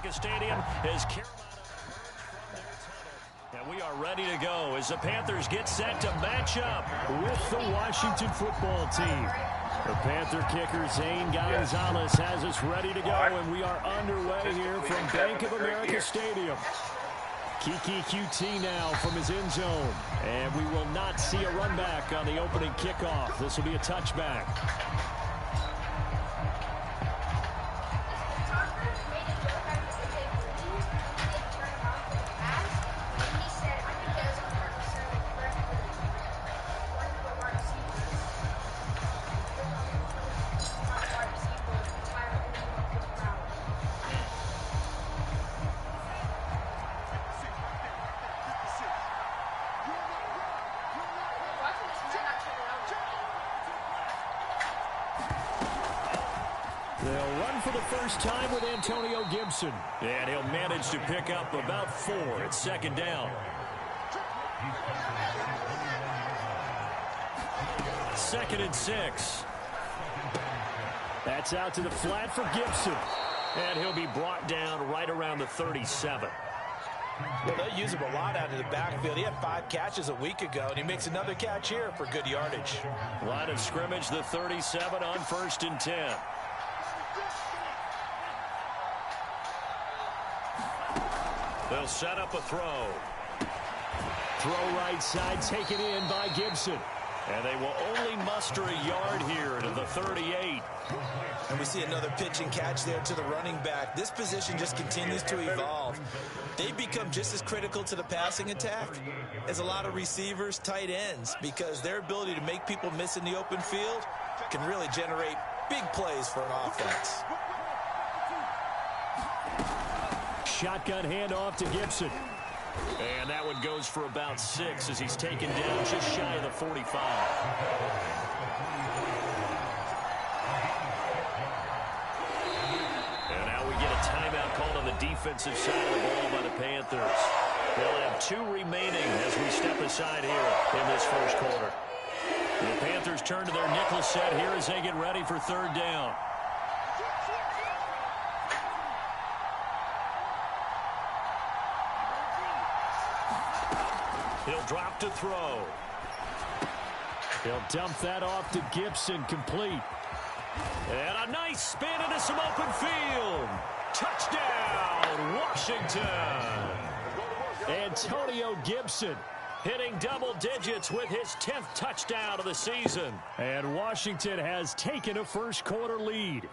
America Stadium as Carolina and we are ready to go as the Panthers get set to match up with the Washington football team. The Panther kicker, Zane Gonzalez, has us ready to go, and we are underway here from Bank of America Stadium. Kiki QT now from his end zone, and we will not see a run back on the opening kickoff. This will be a touchback. They'll run for the first time with Antonio Gibson. And he'll manage to pick up about 4 at second down. Second and 6. That's out to the flat for Gibson. And he'll be brought down right around the 37. Well, they'll use him a lot out of the backfield. He had 5 catches a week ago, and he makes another catch here for good yardage. Line of scrimmage, the 37 on 1st and 10. They'll set up a throw. Throw right side, taken in by Gibson. And they will only muster a yard here to the 38. And we see another pitch and catch there to the running back. This position just continues to evolve. They become just as critical to the passing attack as a lot of receivers, tight ends, because their ability to make people miss in the open field can really generate big plays for an offense. Shotgun handoff to Gibson. And that one goes for about 6 as he's taken down just shy of the 45. And now we get a timeout called on the defensive side of the ball by the Panthers. They'll have 2 remaining as we step aside here in this first quarter. The Panthers turn to their nickel set here as they get ready for 3rd down. He'll drop to throw. He'll dump that off to Gibson, complete. And a nice spin into some open field. Touchdown, Washington. Antonio Gibson hitting double digits with his 10th touchdown of the season. And Washington has taken a first quarter lead.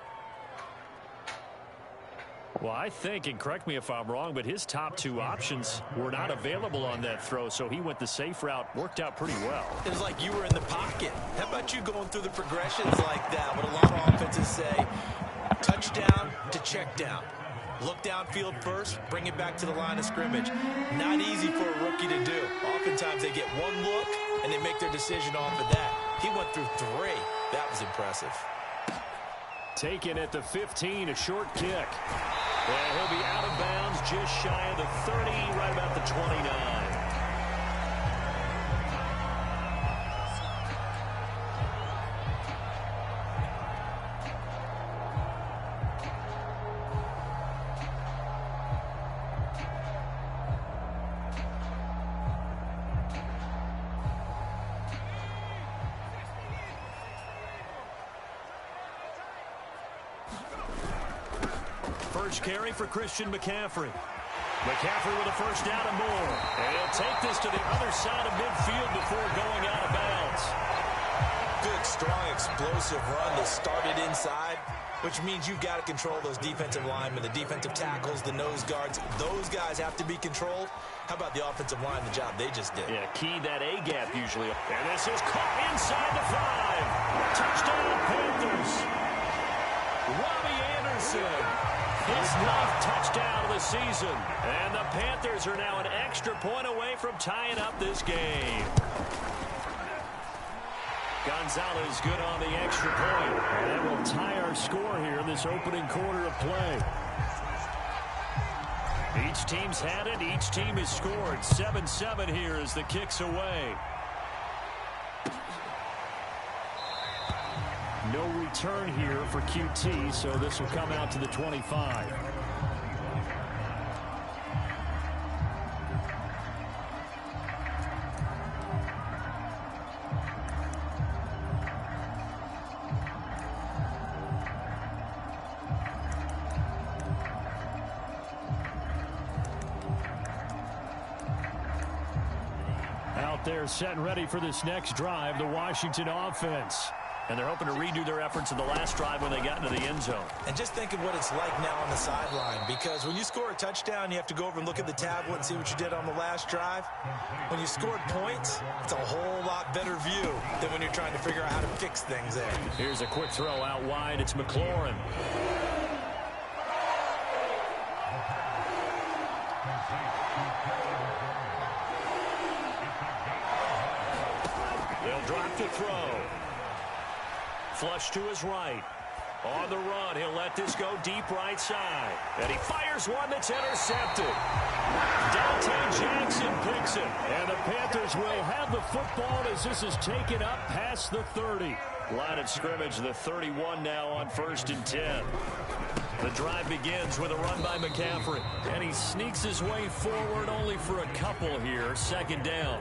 Well, I think, and correct me if I'm wrong, but his top 2 options were not available on that throw, so he went the safe route. Worked out pretty well. It was like you were in the pocket. How about you going through the progressions like that? What a lot of offenses say, touchdown to check down. Look downfield first, bring it back to the line of scrimmage. Not easy for a rookie to do. Oftentimes they get 1 look, and they make their decision off of that. He went through 3. That was impressive. Taken at the 15, a short kick. And he'll be out of bounds just shy of the 30, right about the 29. First carry for Christian McCaffrey. McCaffrey with a first down and more. And he'll take this to the other side of midfield before going out of bounds. Good, strong, explosive run that started inside, which means you've got to control those defensive linemen, the defensive tackles, the nose guards. Those guys have to be controlled. How about the offensive line, the job they just did? Yeah, key that A-gap usually. And this is caught inside the 5. Touchdown, Panthers. Robbie Anderson. His 9th touchdown of the season. And the Panthers are now an extra point away from tying up this game. Gonzalez good on the extra point. And that will tie our score here in this opening quarter of play. Each team's had it. Each team has scored. 7-7 here as the kick's away. No return here for QT, so this will come out to the 25. Out there set and ready for this next drive, the Washington offense. And they're hoping to redo their efforts in the last drive when they got into the end zone. And just think of what it's like now on the sideline, because when you score a touchdown, you have to go over and look at the tablet and see what you did on the last drive. When you scored points, it's a whole lot better view than when you're trying to figure out how to fix things there. Here's a quick throw out wide. It's McLaurin. They'll drop to throw. Flush to his right. On the run, he'll let this go deep right side. And he fires one that's intercepted. Dante Jackson picks it. And the Panthers will have the football as this is taken up past the 30. Line of scrimmage, the 31 now on 1st and 10. The drive begins with a run by McCaffrey. And he sneaks his way forward only for a couple here. 2nd down.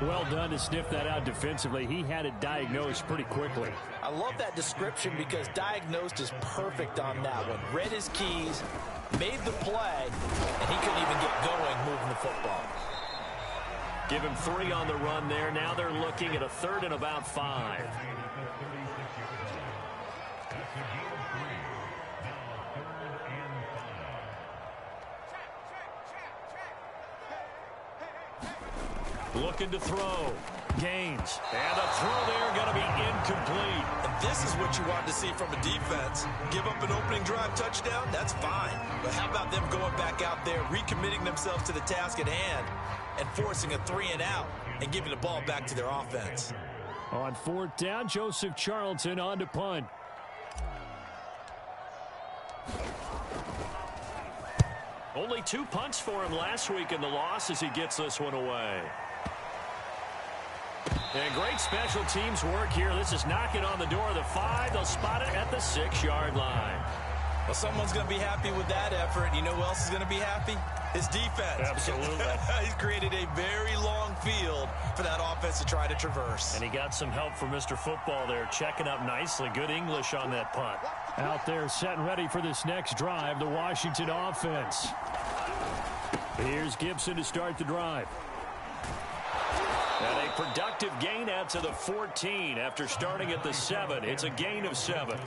Well done to sniff that out defensively. He had it diagnosed pretty quickly. I love that description because diagnosed is perfect on that one. Read his keys, made the play, and he couldn't even get going moving the football. Give him 3 on the run there. Now they're looking at a 3rd and about 5. Looking to throw. Gains. And a throw there going to be incomplete. And this is what you want to see from a defense. Give up an opening drive touchdown, that's fine. But how about them going back out there, recommitting themselves to the task at hand, and forcing a 3 and out, and giving the ball back to their offense. On 4th down, Joseph Charlton on to punt. Only 2 punts for him last week in the loss as he gets this one away. And great special teams work here. This is knocking on the door of the 5. They'll spot it at the 6-yard line. Well, someone's going to be happy with that effort. You know who else is going to be happy? His defense. Absolutely. He's created a very long field for that offense to try to traverse. And he got some help from Mr. Football there, checking up nicely. Good English on that punt. Out there set and ready for this next drive, the Washington offense. Here's Gibson to start the drive. And a productive gain out to the 14 after starting at the 7. It's a gain of 7.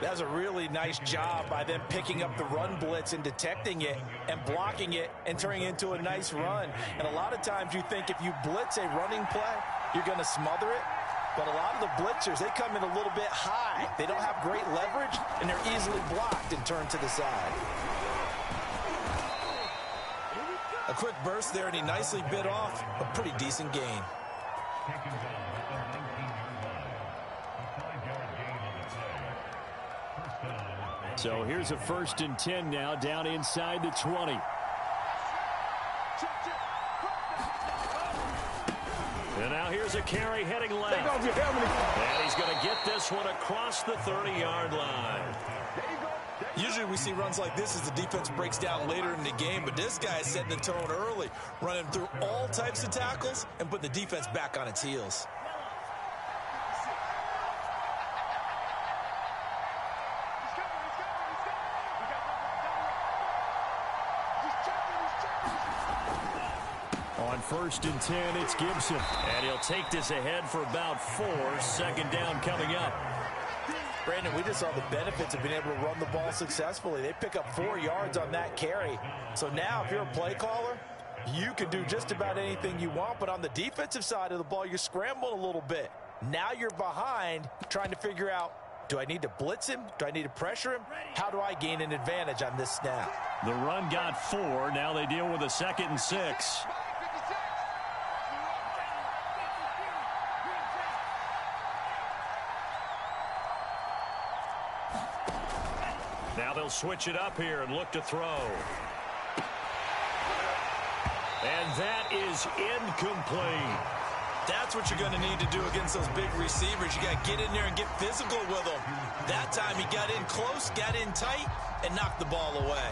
That was a really nice job by them picking up the run blitz and detecting it and blocking it and turning it into a nice run. And a lot of times you think if you blitz a running play, you're going to smother it. But a lot of the blitzers, they come in a little bit high. They don't have great leverage, and they're easily blocked and turned to the side. A quick burst there, and he nicely bit off a pretty decent gain. So here's a 1st and 10 now, down inside the 20. And now here's a carry heading left. And he's going to get this one across the 30-yard line. Usually we see runs like this as the defense breaks down later in the game, but this guy is setting the tone early, running through all types of tackles and putting the defense back on its heels. On 1st and 10, it's Gibson. And he'll take this ahead for about 4. 2nd down coming up. Brandon, we just saw the benefits of being able to run the ball successfully. They pick up 4 yards on that carry. So now if you're a play caller, you can do just about anything you want. But on the defensive side of the ball, you're scrambling a little bit. Now you're behind trying to figure out, do I need to blitz him? Do I need to pressure him? How do I gain an advantage on this snap? The run got 4. Now they deal with a 2nd and 6. Now they'll switch it up here and look to throw. And that is incomplete. That's what you're going to need to do against those big receivers. You got to get in there and get physical with them. That time he got in close, got in tight, and knocked the ball away.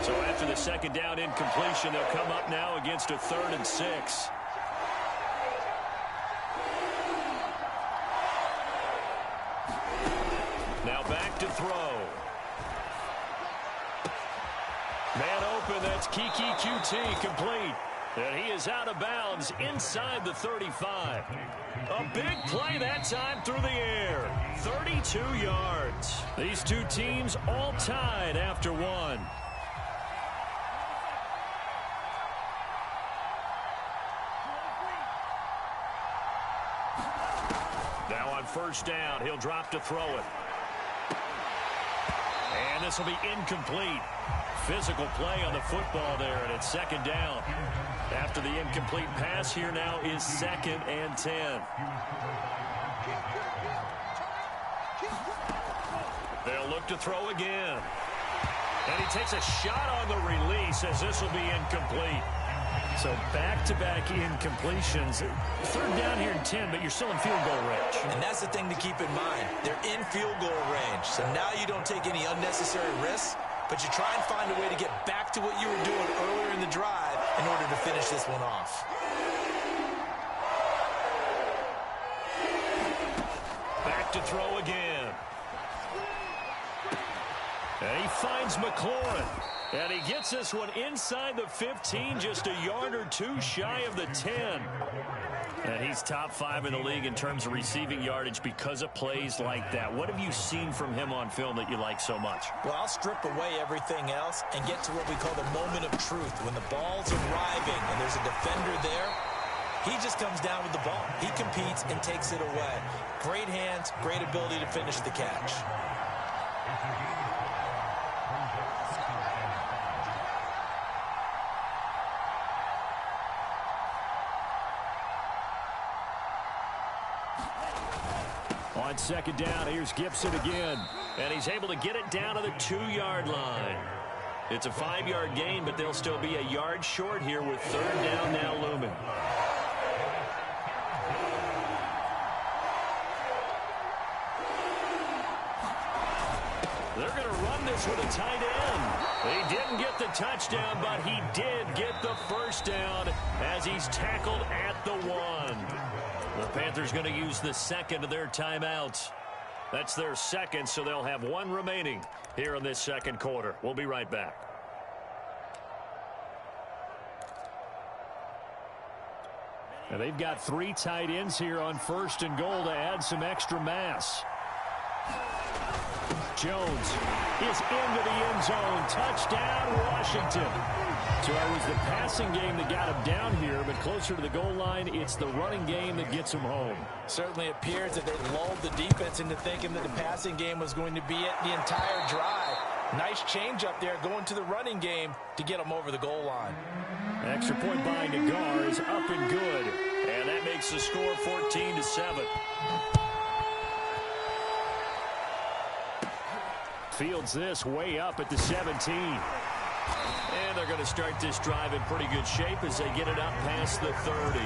So after the second down incompletion, they'll come up now against a 3rd and 6. Now back to throw. Man open, that's Kiki QT complete. And he is out of bounds inside the 35. A big play that time through the air. 32 yards. These two teams all tied after one. Now on first down, he'll drop to throw it. And this will be incomplete. Physical play on the football there, and it's second down. After the incomplete pass, here now is 2nd and 10. They'll look to throw again. And he takes a shot on the release as this will be incomplete. So back-to-back incompletions. 3rd down here in 10, but you're still in field goal range. And that's the thing to keep in mind. They're in field goal range. So now you don't take any unnecessary risks, but you try and find a way to get back to what you were doing earlier in the drive in order to finish this one off. Back to throw again. And he finds McLaurin. And he gets this one inside the 15, just a yard or two shy of the 10. And he's top 5 in the league in terms of receiving yardage because of plays like that. What have you seen from him on film that you like so much? Well, I'll strip away everything else and get to what we call the moment of truth. When the ball's arriving and there's a defender there, he just comes down with the ball. He competes and takes it away. Great hands, great ability to finish the catch. On second down, here's Gibson again. And he's able to get it down to the 2-yard line. It's a 5-yard gain, but they'll still be a yard short here with 3rd down now looming. They're going to run this with a tight end. He didn't get the touchdown, but he did get the first down as he's tackled at the 1. The Panthers going to use the 2nd of their timeouts. That's their 2nd, so they'll have 1 remaining here in this 2nd quarter. We'll be right back. And they've got 3 tight ends here on 1st and goal to add some extra mass. Jones is into the end zone. Touchdown, Washington. So it was the passing game that got him down here, but closer to the goal line, it's the running game that gets him home. Certainly appears that they lulled the defense into thinking that the passing game was going to be it the entire drive. Nice change up there going to the running game to get him over the goal line. Extra point by Nagar is up and good. And that makes the score 14-7. Fields this way up at the 17. And they're going to start this drive in pretty good shape as they get it up past the 30.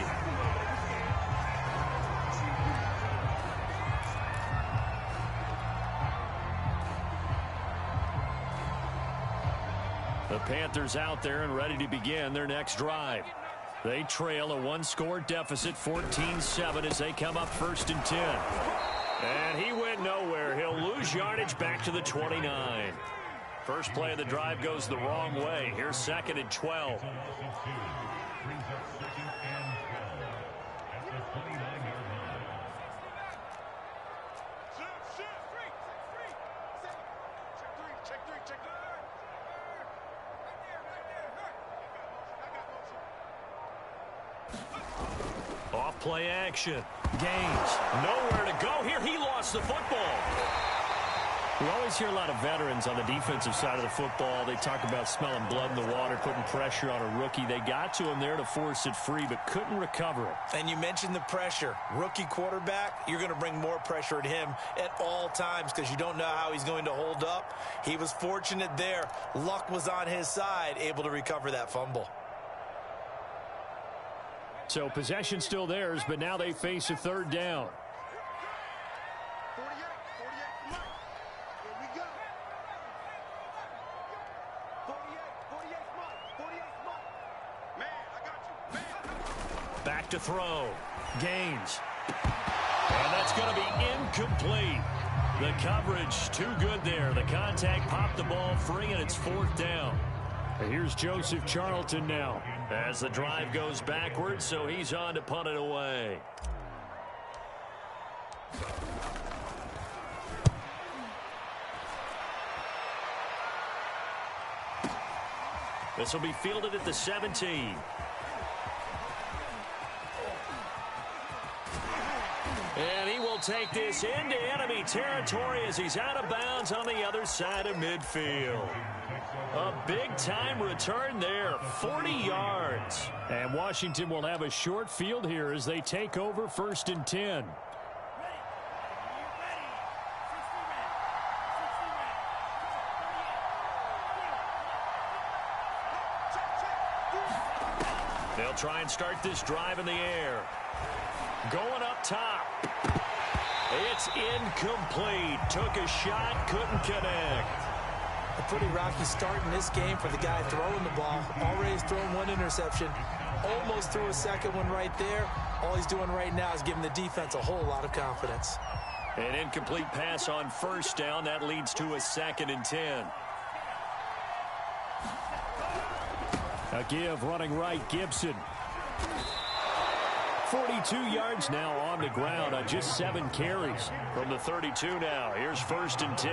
The Panthers out there and ready to begin their next drive. They trail a 1-score deficit, 14-7, as they come up 1st and 10. And he went nowhere. He'll lose yardage back to the 29. First play of the drive goes the wrong way. Here's 2nd and 12. Off play action. Gaines. Nowhere to go here. He lost the football. We always hear a lot of veterans on the defensive side of the football. They talk about smelling blood in the water, putting pressure on a rookie. They got to him there to force it free, but couldn't recover it. And you mentioned the pressure. Rookie quarterback, you're going to bring more pressure at him at all times because you don't know how he's going to hold up. He was fortunate there. Luck was on his side, able to recover that fumble. So possession still theirs, but now they face a 3rd down. Back to throw. Gains. And that's going to be incomplete. The coverage too good there. The contact popped the ball free, and it's 4th down. Here's Joseph Charlton now. As the drive goes backwards, so he's on to punt it away. This will be fielded at the 17. And he will take this into enemy territory as he's out of bounds on the other side of midfield. A big-time return there, 40 yards. And Washington will have a short field here as they take over 1st and 10. They'll try and start this drive in the air. Going up top. It's incomplete. Took a shot, couldn't connect. A pretty rocky start in this game for the guy throwing the ball. Already thrown one interception. Almost threw a second one right there. All he's doing right now is giving the defense a whole lot of confidence. An incomplete pass on 1st down. That leads to a 2nd and 10. A give running right, Gibson. 42 yards now on the ground on just 7 carries. From the 32 now, here's 1st and 10.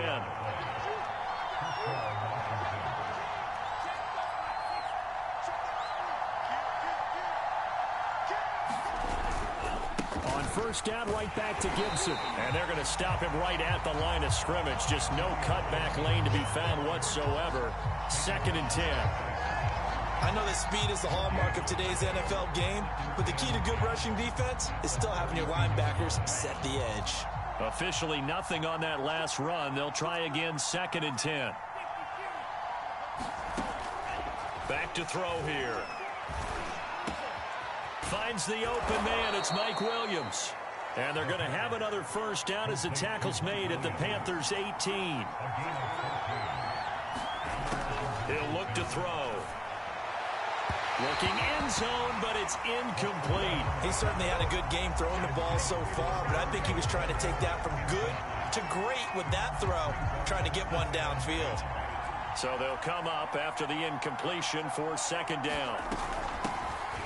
On 1st down, right back to Gibson. And they're going to stop him right at the line of scrimmage. Just no cutback lane to be found whatsoever. 2nd and 10. I know that speed is the hallmark of today's NFL game, but the key to good rushing defense is still having your linebackers set the edge. Officially nothing on that last run. They'll try again, 2nd and 10. Back to throw here. Finds the open man. It's Mike Williams. And they're going to have another 1st down as the tackle's made at the Panthers' 18. He'll look to throw. Looking end zone, but it's incomplete. He certainly had a good game throwing the ball so far, but I think he was trying to take that from good to great with that throw, trying to get one downfield. So they'll come up after the incompletion for 2nd down.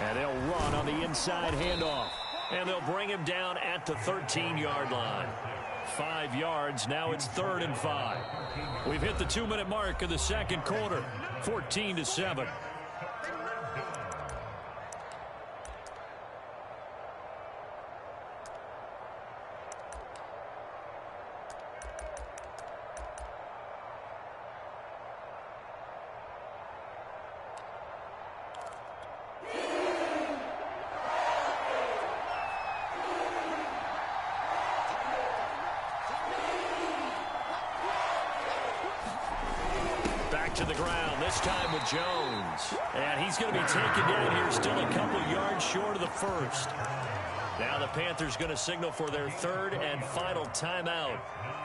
And they'll run on the inside handoff. And they'll bring him down at the 13-yard line. 5 yards, now it's 3rd and 5. We've hit the 2-minute mark of the 2nd quarter, 14-7. To the ground, this time with Jones. And he's going to be taken down here, still a couple yards short of the 1st. Now the Panthers going to signal for their 3rd and final timeout.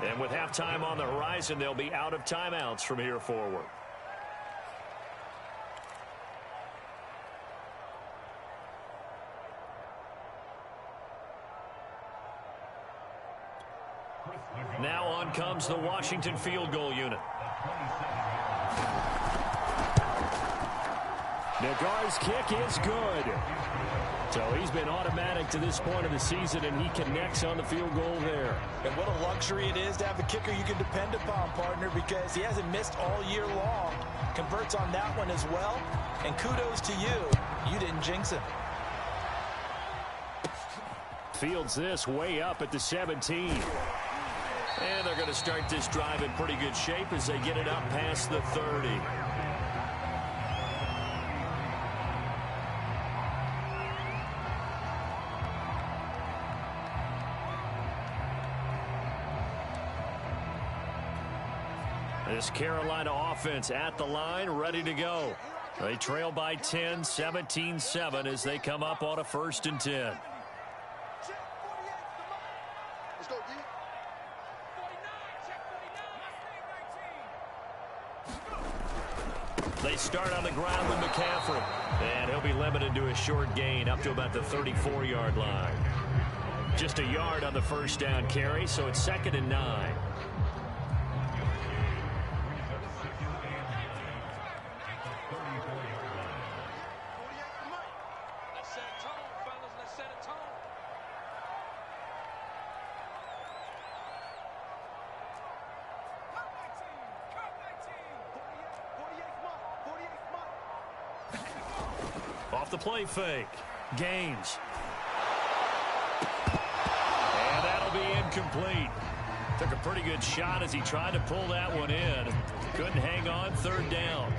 And with halftime on the horizon, they'll be out of timeouts from here forward. Now on comes the Washington field goal unit. Nagar's kick is good. So he's been automatic to this point of the season, and he connects on the field goal there. And what a luxury it is to have a kicker you can depend upon, partner, because he hasn't missed all year long. Converts on that one as well. And kudos to you. You didn't jinx him. Fields this way up at the 17. And they're going to start this drive in pretty good shape as they get it up past the 30. This Carolina offense at the line, ready to go. They trail by 10, 17-7 as they come up on a 1st and 10. They start on the ground with McCaffrey. And he'll be limited to a short gain up to about the 34-yard line. Just a yard on the first down carry, so it's 2nd and 9. Off the play fake. Gaines. And that'll be incomplete. Took a pretty good shot as he tried to pull that one in. Couldn't hang on, 3rd down.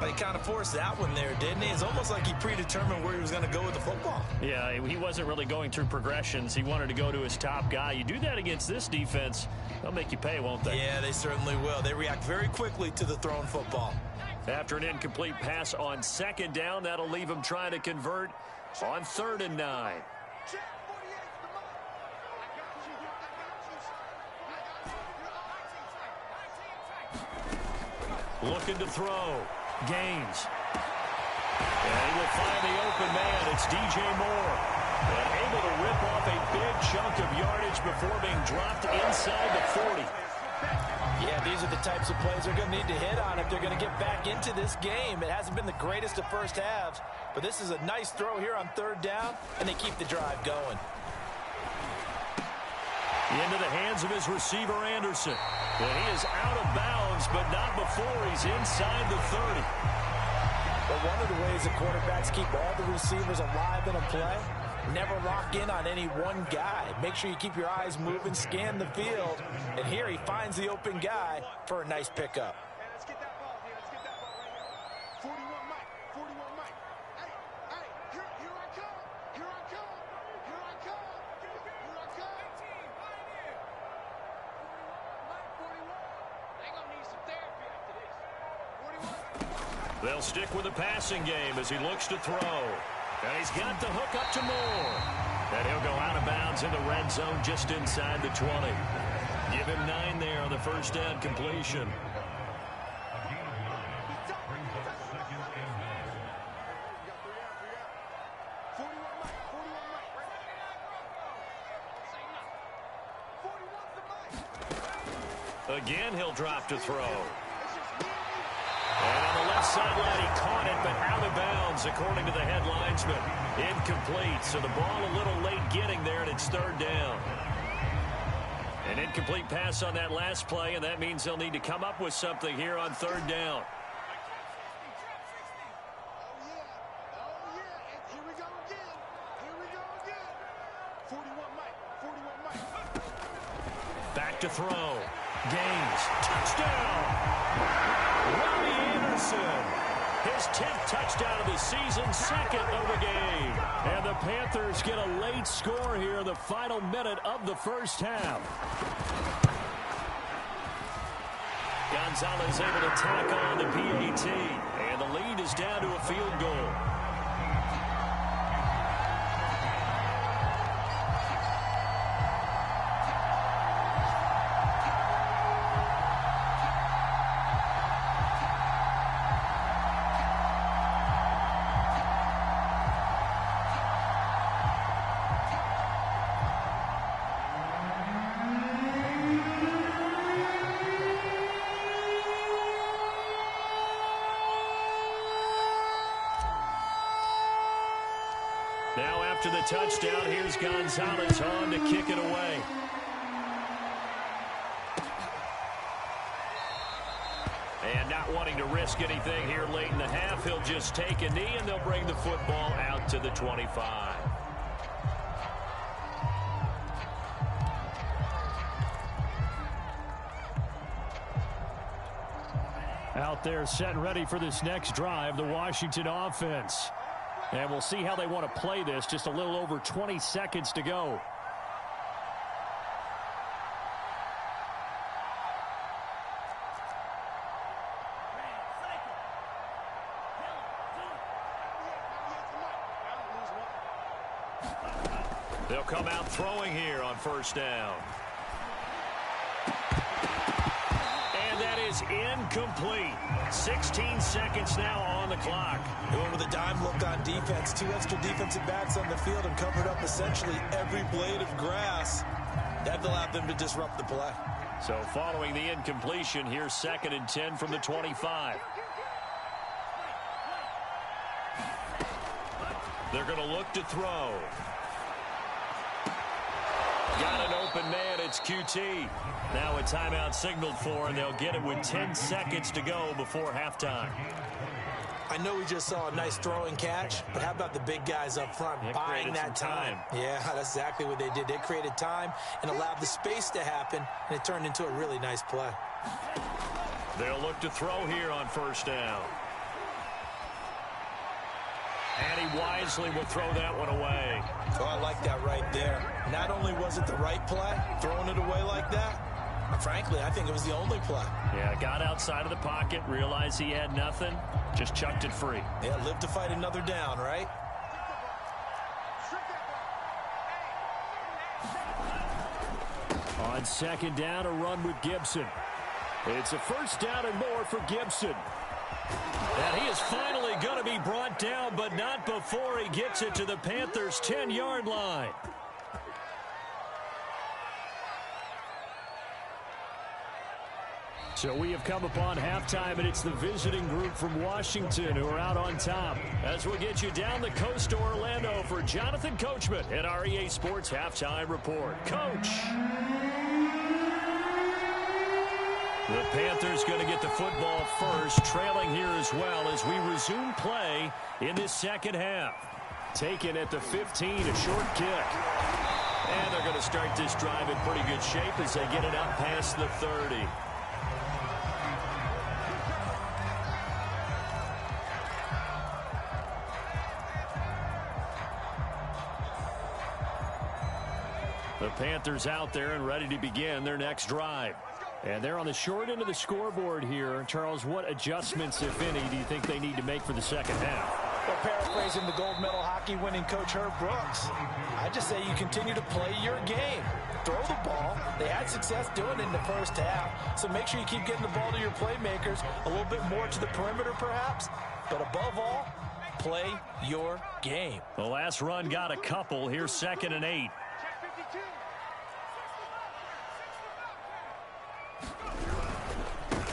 But he kind of forced that one there, didn't he? It's almost like he predetermined where he was going to go with the football. Yeah, he wasn't really going through progressions. He wanted to go to his top guy. You do that against this defense, they'll make you pay, won't they? Yeah, they certainly will. They react very quickly to the thrown football. After an incomplete pass on 2nd down, that'll leave him trying to convert on 3rd and 9. Looking to throw. Gaines. And he will find the open man. It's DJ Moore. And able to rip off a big chunk of yardage before being dropped inside the 40. Yeah, these are the types of plays they're going to need to hit on if they're going to get back into this game. It hasn't been the greatest of first halves, but this is a nice throw here on 3rd down, and they keep the drive going. Into the hands of his receiver, Anderson. And he is out of bounds, but not before he's inside the 30. But one of the ways the quarterbacks keep all the receivers alive in a play, never lock in on any one guy. Make sure you keep your eyes moving, scan the field. And here he finds the open guy for a nice pickup. Hey, let's get that ball here. Let's get that ball right here. 41 Mike. 41 Mike. Hey, here I come. Here I come. Here I come. Here I come. 18, pioneer. 41 Mike, 41. They gonna need some therapy after this. 41. They'll stick with the passing game as he looks to throw. And he's got the hook up to Moore. And he'll go out of bounds in the red zone just inside the 20. Give him 9 there on the first down completion. Again, he'll drop to throw. And on the left sideline, he caught it, but out of bounds, according to the head linesman. Incomplete, so the ball a little late getting there, and it's 3rd down. An incomplete pass on that last play, and that means they'll need to come up with something here on 3rd down. Here we go again. Here we go again. 41 Mike. 41 Mike. Back to throw. Gaines. Touchdown! Robbie Anderson. His 10th touchdown of the season, 2nd of the game. And the Panthers get a late score here in the final minute of the first half. Gonzalez able to tack on the PAT. And the lead is down to a field goal. Now after the touchdown, here's Gonzalez on to kick it away. And not wanting to risk anything here late in the half, he'll just take a knee and they'll bring the football out to the 25. Out there set and ready for this next drive, the Washington offense. And we'll see how they want to play this. Just a little over 20 seconds to go. They'll come out throwing here on first down. And that is incomplete. 16 seconds now on the clock. They went with a dime look on defense. 2 extra defensive backs on the field and covered up essentially every blade of grass. That allowed them to disrupt the play. So following the incompletion, here's 2nd and 10 from the 25. They're going to look to throw. Got an open man. It's QT. Now a timeout signaled for, and they'll get it with 10 seconds to go before halftime. I know we just saw a nice throwing catch, but how about the big guys up front buying that time? Yeah, that's exactly what they did. They created time and allowed the space to happen, and it turned into a really nice play. They'll look to throw here on 1st down. And he wisely will throw that one away. Oh, I like that right there. Not only was it the right play, throwing it away like that, frankly, I think it was the only play. Yeah, got outside of the pocket, realized he had nothing, just chucked it free. Yeah, live to fight another down, right? On 2nd down, a run with Gibson. It's a 1st down and more for Gibson. And he is finally going to be brought down, but not before he gets it to the Panthers' 10-yard line. So we have come upon halftime, and it's the visiting group from Washington who are out on top. As we get you down the coast to Orlando for Jonathan Coachman at our EA Sports Halftime Report. Coach! The Panthers going to get the football first, trailing here as well as we resume play in this 2nd half. Taken at the 15, a short kick. And they're going to start this drive in pretty good shape as they get it out past the 30. The Panthers out there and ready to begin their next drive. And they're on the short end of the scoreboard here. Charles, what adjustments, if any, do you think they need to make for the 2nd half? Well, paraphrasing the gold medal hockey winning coach Herb Brooks, I just say you continue to play your game. Throw the ball. They had success doing it in the 1st half. So make sure you keep getting the ball to your playmakers, a little bit more to the perimeter perhaps. But above all, play your game. The last run got a couple. Here's 2nd and 8.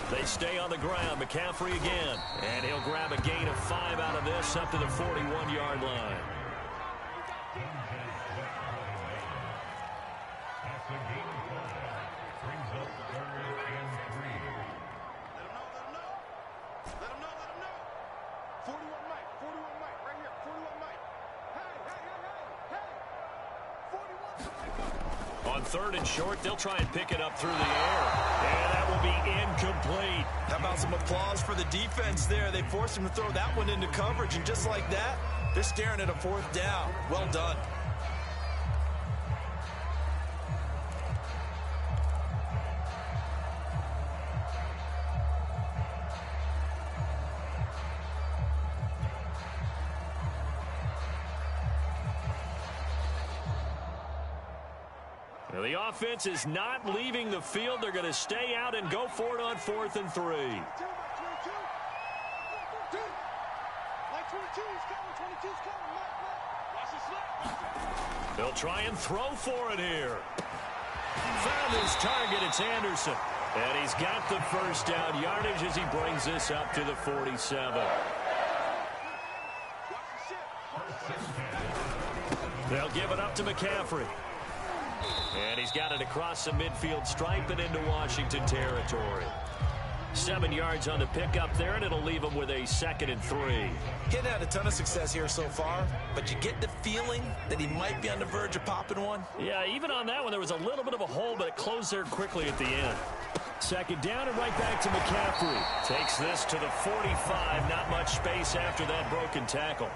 They stay on the ground. McCaffrey again. And he'll grab a gain of 5 out of this up to the 41-yard line. On 3rd and short, they'll try and pick it up through the air. And that will be incomplete. How about some applause for the defense there? They forced him to throw that one into coverage, and just like that, they're staring at a 4th down. Well done. Now, the offense is not leaving the field. They're going to stay out and go for it on 4th and 3. They'll try and throw for it here. Found his target. It's Anderson. And he's got the 1st down yardage as he brings this up to the 47. They'll give it up to McCaffrey. And he's got it across the midfield stripe and into Washington territory. 7 yards on the pickup there, and it'll leave him with a 2nd and 3. He hadn't had a ton of success here so far, but you get the feeling that he might be on the verge of popping one. Yeah, even on that one, there was a little bit of a hole, but it closed there quickly at the end. 2nd down and right back to McCaffrey. Takes this to the 45. Not much space after that broken tackle.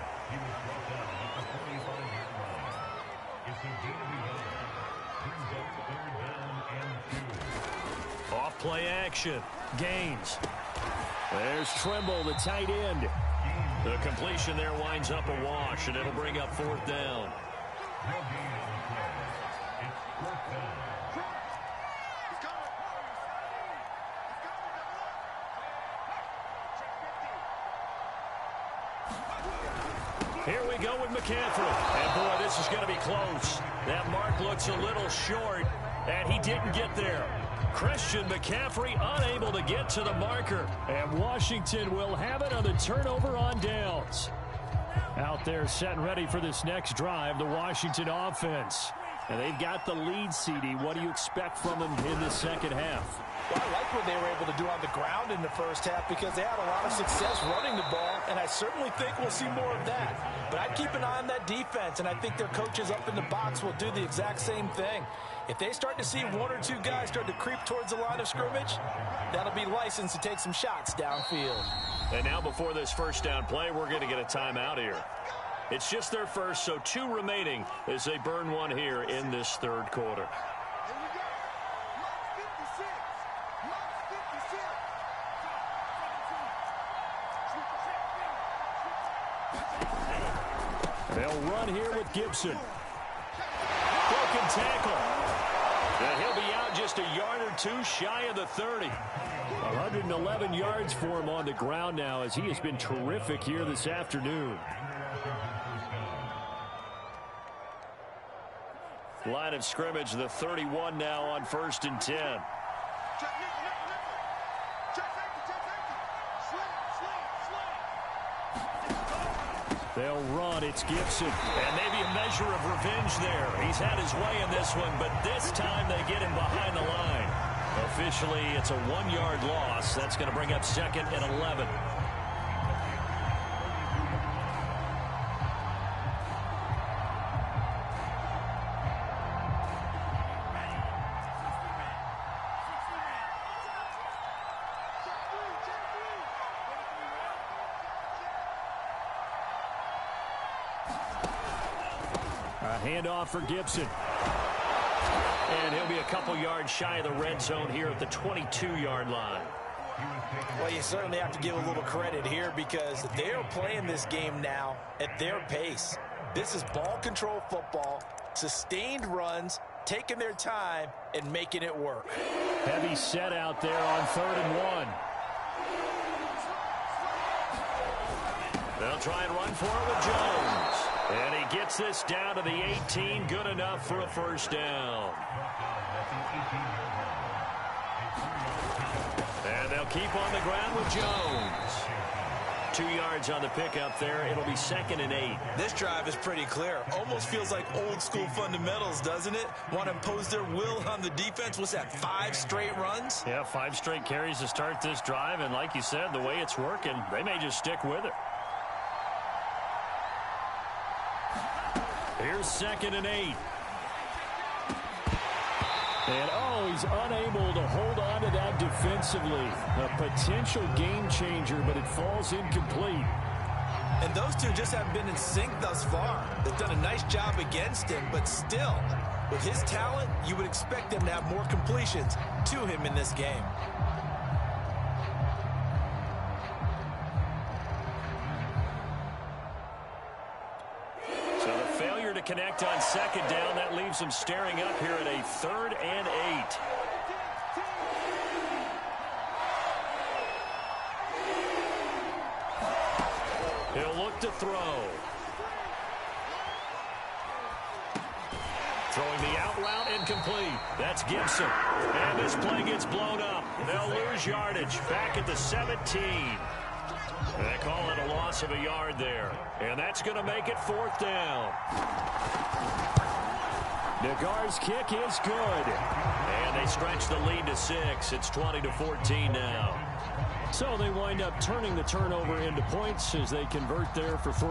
Off play action. Gaines. There's Trimble, the tight end. The completion there winds up a wash, and it'll bring up 4th down. Here we go with McCaffrey. And, boy, this is going to be close. That mark looks a little short, and he didn't get there. Christian McCaffrey unable to get to the marker. And Washington will have it on the turnover on downs. Out there set and ready for this next drive, the Washington offense. And they've got the lead, CD. What do you expect from them in the second half? Well, I like what they were able to do on the ground in the first half because they had a lot of success running the ball, and I certainly think we'll see more of that. But I'd keep an eye on that defense, and I think their coaches up in the box will do the exact same thing. If they start to see one or two guys start to creep towards the line of scrimmage, that'll be licensed to take some shots downfield. And now before this first down play, we're going to get a timeout here. It's just their first, so 2 remaining as they burn one here in this third quarter. They'll run here with Gibson. Broken tackle. And he'll be out just a yard or 2 shy of the 30. 111 yards for him on the ground now as he has been terrific here this afternoon. Line of scrimmage, the 31 now on 1st and 10. They'll run. It's Gibson. And maybe a measure of revenge there. He's had his way in this one, but this time they get him behind the line. Officially, it's a 1-yard loss. That's going to bring up 2nd and 11. Handoff for Gibson. And he'll be a couple yards shy of the red zone here at the 22-yard line. Well, you certainly have to give a little credit here because they are playing this game now at their pace. This is ball control football, sustained runs, taking their time, and making it work. Heavy set out there on 3rd and 1. They'll try and run for it with Jones. And he gets this down to the 18, good enough for a first down. And they'll keep on the ground with Jones. 2 yards on the pickup there. It'll be 2nd and 8. This drive is pretty clear. Almost feels like old school fundamentals, doesn't it? Want to impose their will on the defense. What's that, 5 straight runs? Yeah, 5 straight carries to start this drive. And like you said, the way it's working, they may just stick with it. Here's 2nd and 8. And, he's unable to hold on to that defensively. A potential game changer, but it falls incomplete. And those two just haven't been in sync thus far. They've done a nice job against him, but still, with his talent, you would expect them to have more completions to him in this game. Connect on 2nd down. That leaves him staring up here at a 3rd and 8. He'll look to throw. Throwing the out route incomplete. That's Gibson. And this play gets blown up. They'll lose yardage back at the 17. They call it a loss of a yard there. And that's going to make it 4th down. Nagar's kick is good. And they stretch the lead to 6. It's 20-14 now. So they wind up turning the turnover into points as they convert there for 3.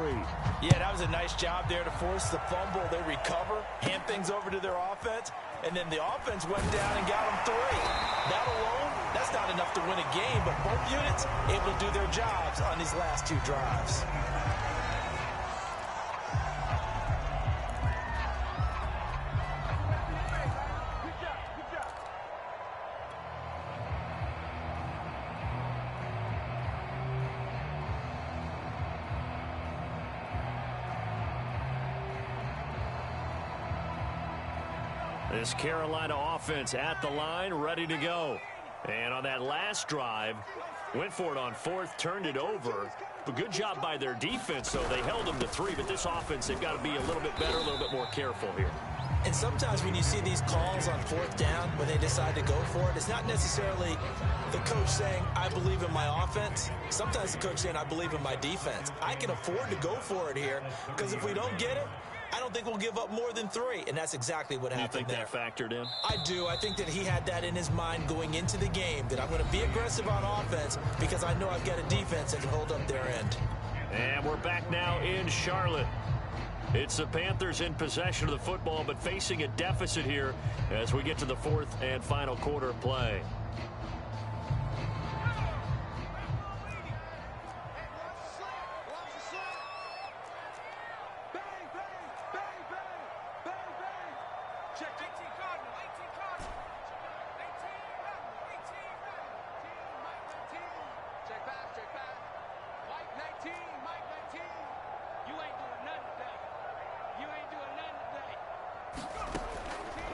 Yeah, that was a nice job there to force the fumble. They recover, hand things over to their offense, and then the offense went down and got them 3. That alone, that's not enough to win a game, but both units able to do their jobs on these last 2 drives. This Carolina offense at the line, ready to go. And on that last drive, went for it on fourth, turned it over. But good job by their defense, though. They held them to 3, but this offense, they've got to be a little bit better, a little bit more careful here. And sometimes when you see these calls on fourth down, when they decide to go for it, it's not necessarily the coach saying, I believe in my offense. Sometimes the coach saying, I believe in my defense. I can afford to go for it here, because if we don't get it, I don't think we'll give up more than 3, and that's exactly what happened there. You think that factored in? I do. I think that he had that in his mind going into the game, that I'm going to be aggressive on offense because I know I've got a defense that can hold up their end. And we're back now in Charlotte. It's the Panthers in possession of the football, but facing a deficit here as we get to the 4th and final quarter of play.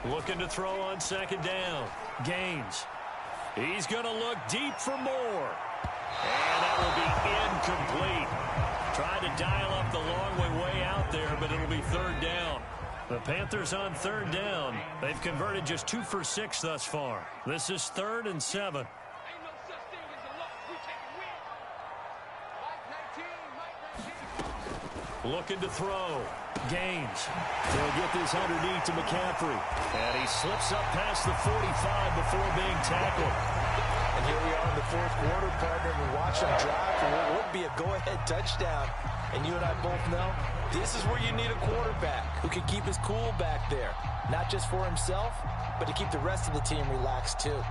Looking to throw on second down. Gaines. He's going to look deep for more. And that will be incomplete. Trying to dial up the long way out there, but it'll be 3rd down. The Panthers on 3rd down. They've converted just 2 for 6 thus far. This is 3rd and 7. Looking to throw. Gaines. They'll get this underneath to McCaffrey. And he slips up past the 45 before being tackled. And here we are in the 4th quarter, partner. We watch them drive for what would be a go-ahead touchdown. And you and I both know this is where you need a quarterback who can keep his cool back there. Not just for himself, but to keep the rest of the team relaxed too.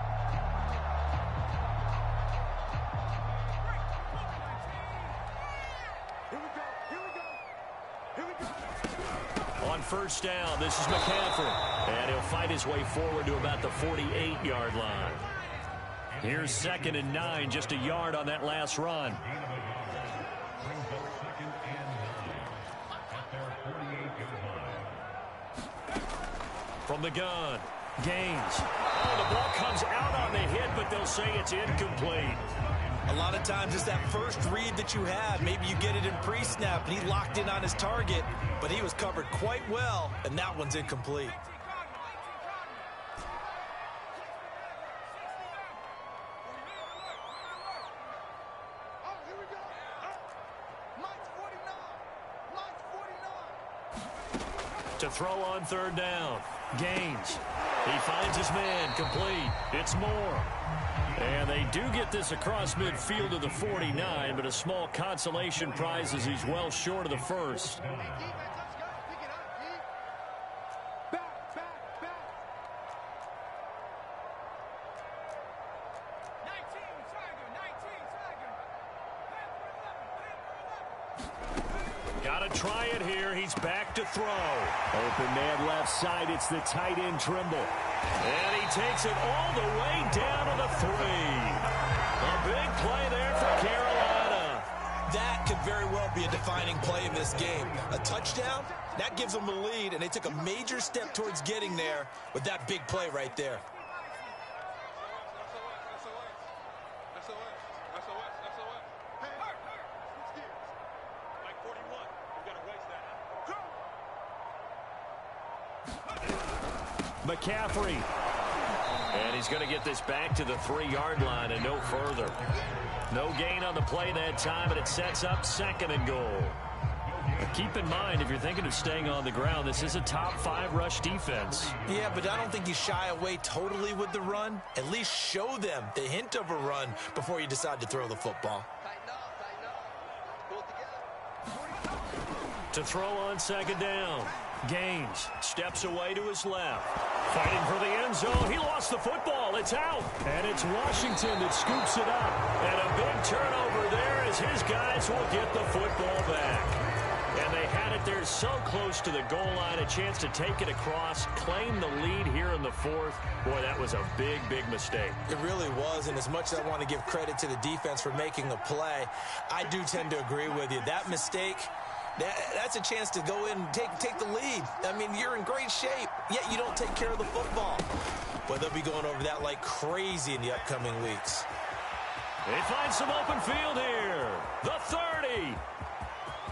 On 1st down, this is McCaffrey. And he'll fight his way forward to about the 48-yard line. Here's 2nd and 9, just a yard on that last run. From the gun, Gaines. Oh, the ball comes out on the hit, but they'll say it's incomplete. A lot of times it's that first read that you have. Maybe you get it in pre-snap, and he locked in on his target, but he was covered quite well, and that one's incomplete. To throw on 3rd down. Gaines. He finds his man. Complete. It's Moore. And they do get this across midfield to the 49, but a small consolation prize as he's well short of the first. Got to try it here. He's back to throw. Open man left side. It's the tight end Trimble. And he takes it all the way down to the 3. A big play there for Carolina. That could very well be a defining play in this game. A touchdown, that gives them a lead, and they took a major step towards getting there with that big play right there. McCaffrey. And he's going to get this back to the 3-yard line and no further. No gain on the play that time, and it sets up 2nd and goal. But keep in mind, if you're thinking of staying on the ground, this is a top 5 rush defense. Yeah, but I don't think you shy away totally with the run. At least show them the hint of a run before you decide to throw the football. To throw on 2nd down. Gaines steps away to his left. Fighting for the end zone. He lost the football. It's out. And it's Washington that scoops it up. And a big turnover there as his guys will get the football back. And they had it there so close to the goal line. A chance to take it across, claim the lead here in the 4th. Boy, that was a big, big mistake. It really was, and as much as I want to give credit to the defense for making the play, I do tend to agree with you. That mistake That's a chance to go in and take the lead. I mean, you're in great shape, yet you don't take care of the football. But they'll be going over that like crazy in the upcoming weeks. They find some open field here. The 30.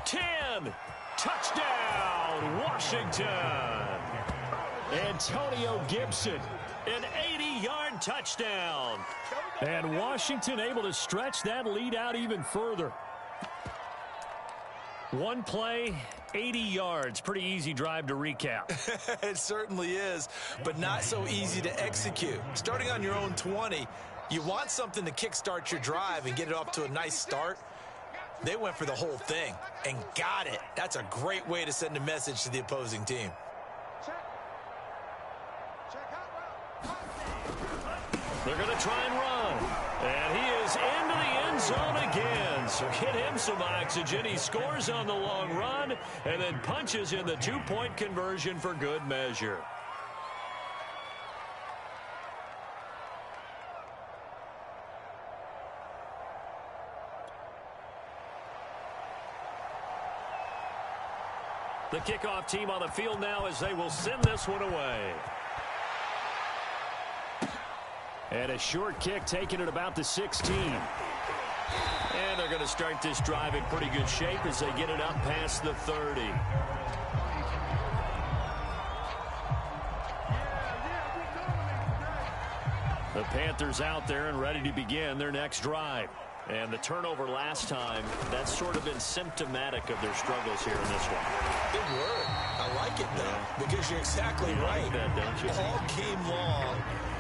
10. Touchdown, Washington. Antonio Gibson, an 80-yard touchdown. And Washington able to stretch that lead out even further. One play, 80 yards. Pretty easy drive to recap. It certainly is, but not so easy to execute. Starting on your own 20, you want something to kickstart your drive and get it off to a nice start. They went for the whole thing and got it. That's a great way to send a message to the opposing team. They're going to try and run. And he is into the end zone again. So get him some oxygen. He scores on the long run and then punches in the two-point conversion for good measure. The kickoff team on the field now as they will send this one away. And a short kick taken at about the 16. And they're going to start this drive in pretty good shape as they get it up past the 30. The Panthers out there and ready to begin their next drive. And the turnover last time, that's sort of been symptomatic of their struggles here in this one. Good word. I like it, though, because you're exactly right. Like that, don't you? All game long,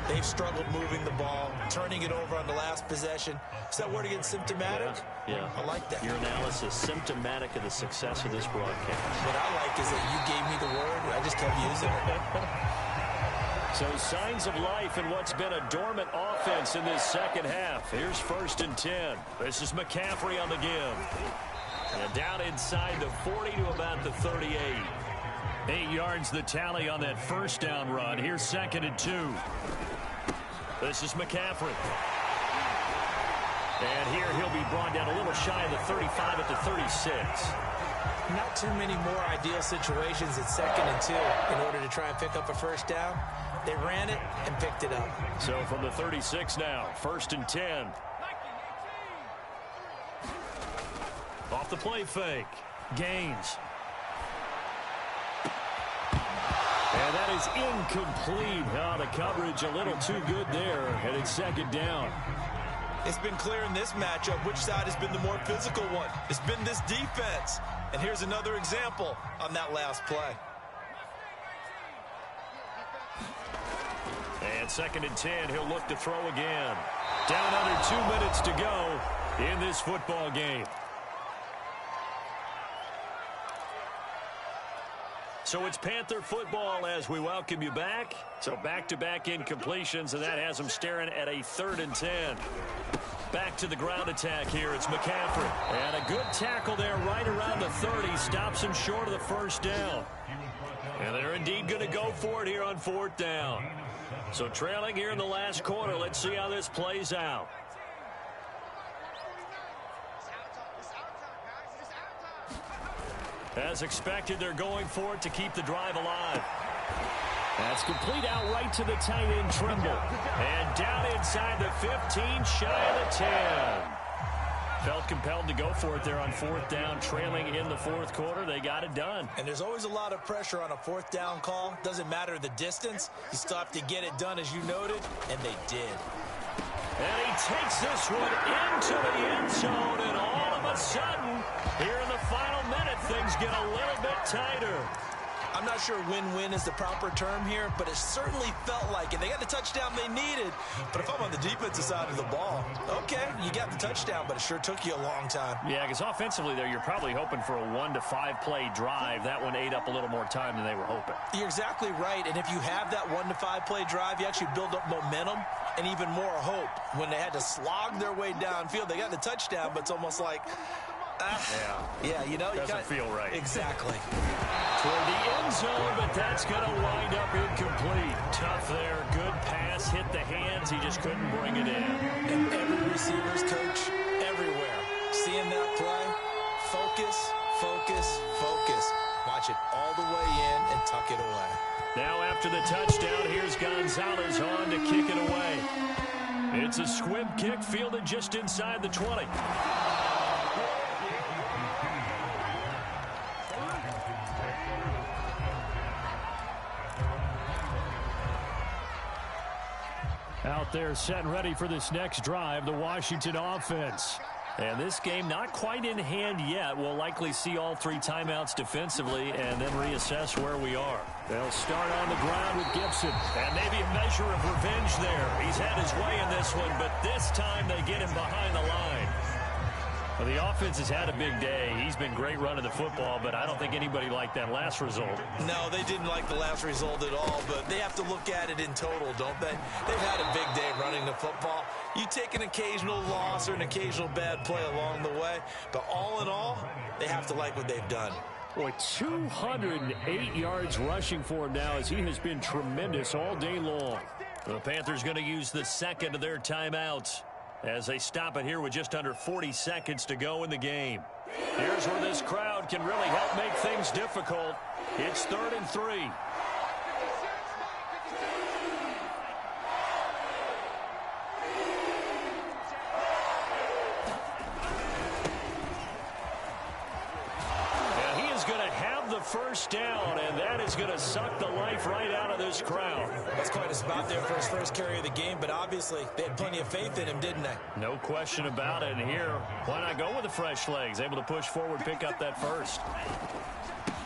they've struggled moving the ball, turning it over on the last possession. Is that word again, symptomatic? Yeah. I like that. Your analysis, symptomatic of the success of this broadcast. What I like is that you gave me the word, and I just kept using it. So signs of life in what's been a dormant offense in this second half. Here's 1st and 10. This is McCaffrey on the give. And down inside the 40 to about the 38. 8 yards the tally on that first down run. Here's 2nd and 2. This is McCaffrey. And here he'll be brought down a little shy of the 35 at the 36. Not too many more ideal situations at 2nd and 2 in order to try and pick up a first down. They ran it and picked it up. So from the 36 now, 1st and 10. Off the play fake. Gaines. And that is incomplete. Oh, the coverage a little too good there, and it's 2nd down. It's been clear in this matchup which side has been the more physical one. It's been this defense. And here's another example on that last play. And 2nd and 10, he'll look to throw again. Down under 2 minutes to go in this football game. So it's Panther football as we welcome you back. So back-to-back incompletions, and that has them staring at a 3rd and 10. Back to the ground attack here. It's McCaffrey. And a good tackle there right around the 30. Stops him short of the first down. And they're indeed going to go for it here on 4th down. So trailing here in the last quarter. Let's see how this plays out. As expected, they're going for it to keep the drive alive. That's complete out right to the tight end, Trimble. And down inside the 15, shy of the 10. Felt compelled to go for it there on 4th down, trailing in the 4th quarter. They got it done. And there's always a lot of pressure on a 4th down call. Doesn't matter the distance. You still have to get it done, as you noted, and they did. And he takes this one into the end zone, and all of a sudden, here in the final minute, things get a little bit tighter. I'm not sure win-win is the proper term here, but it certainly felt like it. They got the touchdown they needed, but if I'm on the defensive side of the ball, okay, you got the touchdown, but it sure took you a long time. Yeah, because offensively there, you're probably hoping for a 1 to 5 play drive. That one ate up a little more time than they were hoping. You're exactly right, and if you have that 1 to 5 play drive, you actually build up momentum and even more hope. When they had to slog their way downfield, they got the touchdown, but it's almost like, yeah, you know, doesn't feel right. Exactly. Toward the end zone, but that's going to wind up incomplete. Tough there. Good pass. Hit the hands. He just couldn't bring it in. And every receiver's coach everywhere seeing that play, focus, focus, focus. Watch it all the way in and tuck it away. Now after the touchdown, here's Gonzalez on to kick it away. It's a squib kick fielded just inside the 20. Out there set and ready for this next drive, the Washington offense. And this game not quite in hand yet. We'll likely see all 3 timeouts defensively and then reassess where we are. They'll start on the ground with Gibson. And maybe a measure of revenge there. He's had his way in this one, but this time they get him behind the line. Well, the offense has had a big day. He's been great running the football, but I don't think anybody liked that last result. No, they didn't like the last result at all, but they have to look at it in total, don't they? They've had a big day running the football. You take an occasional loss or an occasional bad play along the way, but all in all, they have to like what they've done. Boy, 208 yards rushing for him now as he has been tremendous all day long. The Panthers going to use the second of their timeouts as they stop it here with just under 40 seconds to go in the game. Here's where this crowd can really help make things difficult. It's 3rd and 3. And he is going to have the first down, and that is going to suck the life right out of this crowd. That's quite a spot there for his first carry of the game, but obviously they had plenty of faith in him, didn't they? No question about it. And here, why not go with the fresh legs? Able to push forward, pick up that first.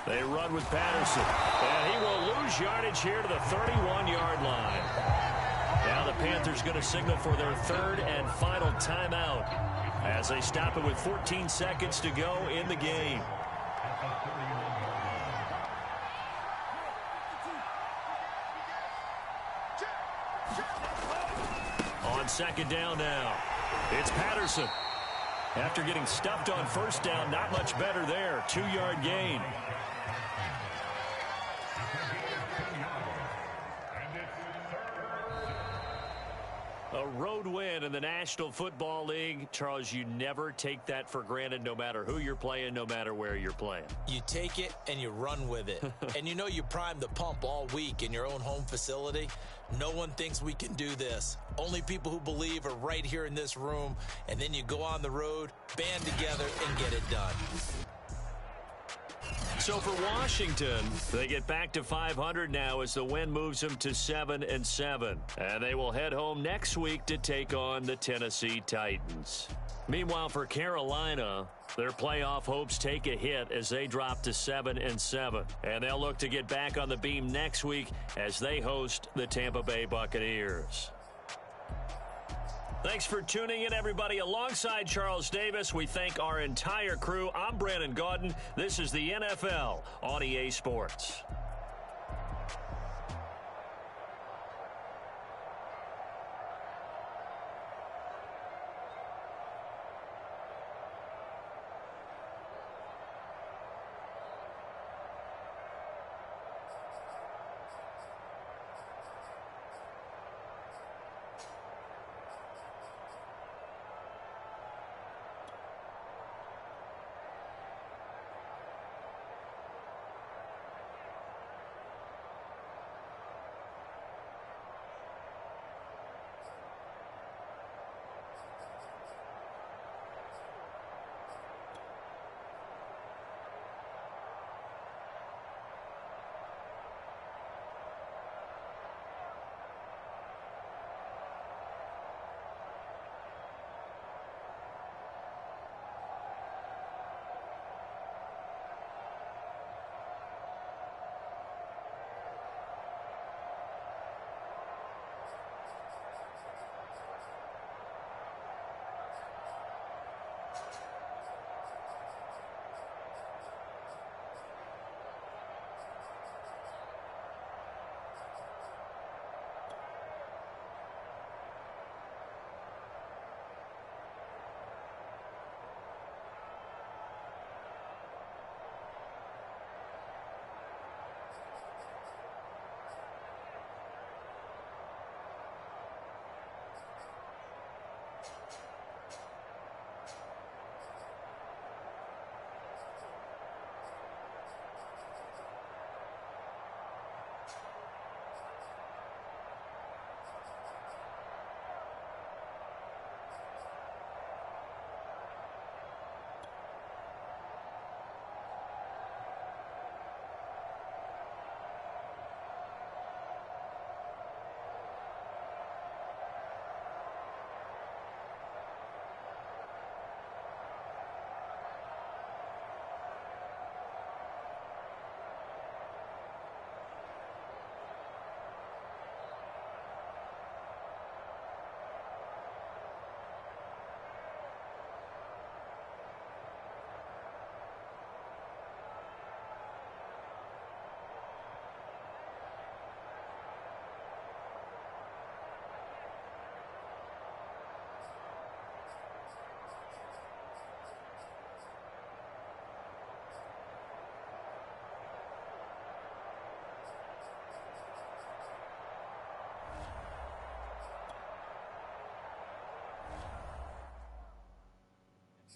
They run with Patterson. And he will lose yardage here to the 31-yard line. Now the Panthers going to signal for their 3rd and final timeout as they stop it with 14 seconds to go in the game. On 2nd down now, it's Patterson. After getting stuffed on 1st down, not much better there. 2-yard gain. A road win in the National Football League. Charles, you never take that for granted no matter who you're playing, no matter where you're playing. You take it and you run with it. And you know you primed the pump all week in your own home facility. No one thinks we can do this. Only people who believe are right here in this room. And then you go on the road, band together, and get it done. So for Washington, they get back to 500 now as the win moves them to 7-7. And they will head home next week to take on the Tennessee Titans. Meanwhile, for Carolina, their playoff hopes take a hit as they drop to 7-7. And they'll look to get back on the beam next week as they host the Tampa Bay Buccaneers. Thanks for tuning in, everybody. Alongside Charles Davis, we thank our entire crew. I'm Brandon Gaudin. This is the NFL on EA Sports.